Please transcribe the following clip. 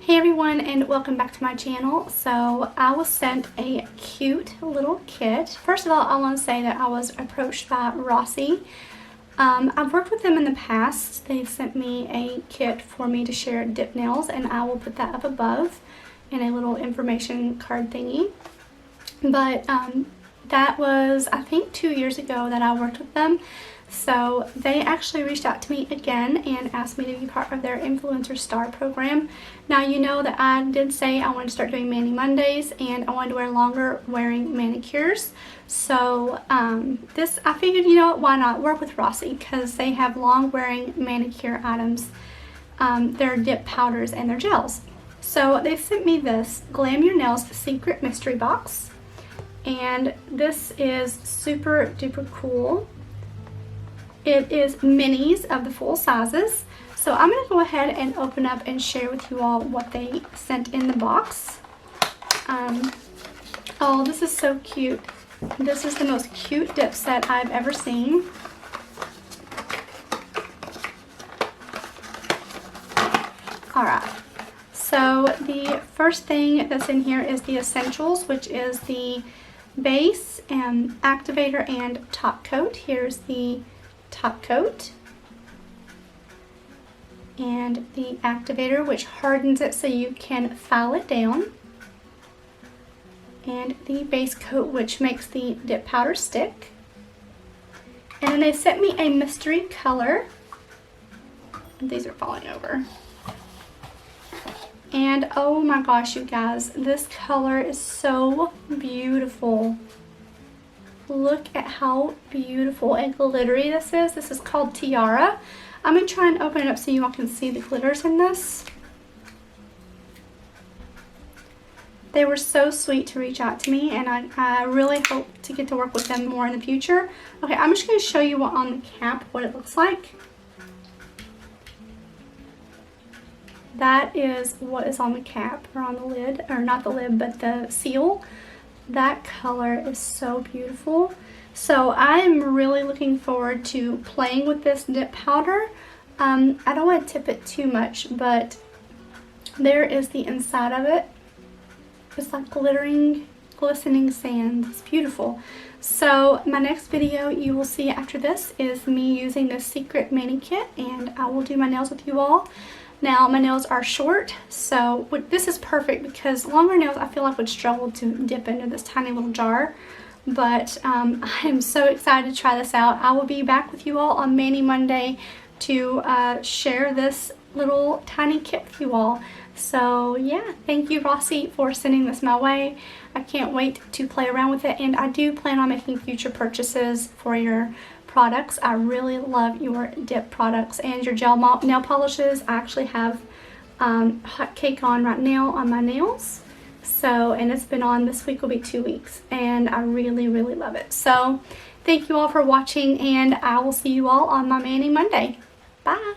Hey everyone, and welcome back to my channel. So I was sent a cute little kit. First of all, I want to say that I was approached by Rossi. I've worked with them in the past. They've sent me a kit for me to share dip nails, and I will put that up above in a little information card thingy. But that was, I think, 2 years ago that I worked with them. So they actually reached out to me again and asked me to be part of their Influencer Star program. Now, you know that I did say I wanted to start doing Mani Mondays and I wanted to wear longer wearing manicures. So I figured, you know what, why not work with Rossi, because they have long wearing manicure items, their dip powders and their gels. So they sent me this Glam Your Nails Secret Mystery Box, and this is super duper cool. It is minis of the full sizes. So I'm going to go ahead and open up and share with you all what they sent in the box. Oh, this is so cute. This is the most cute dip set I've ever seen. Alright, so the first thing that's in here is the essentials, which is the base and activator and top coat. Here's the top coat and the activator, which hardens it so you can file it down, and the base coat, which makes the dip powder stick. And then they sent me a mystery color. These are falling over. And oh my gosh, you guys, this color is so beautiful. Look at how beautiful and glittery this is. This is called Tiara. I'm going to try and open it up so you all can see the glitters in this. They were so sweet to reach out to me, and I really hope to get to work with them more in the future. Okay, I'm just going to show you on the cap what it looks like. That is what is on the cap, or on the lid, or not the lid, but the seal. That color is so beautiful. So I am really looking forward to playing with this dip powder. I don't want to tip it too much, but there is the inside of it. It's like glittering, glistening sand. It's beautiful. So my next video you will see after this is me using this secret mani kit, and I will do my nails with you all. Now, my nails are short, so this is perfect because longer nails I feel like would struggle to dip into this tiny little jar. But I am so excited to try this out. I will be back with you all on Mani Monday to share this little tiny kit with you all. So yeah, thank you Rossi for sending this my way. I can't wait to play around with it, and I do plan on making future purchases for your products. I really love your dip products and your gel nail polishes. I actually have hot cake on right now on my nails. So, and it's been on, this week will be 2 weeks, and I really love it. So thank you all for watching, and I will see you all on my Mani Monday. Bye.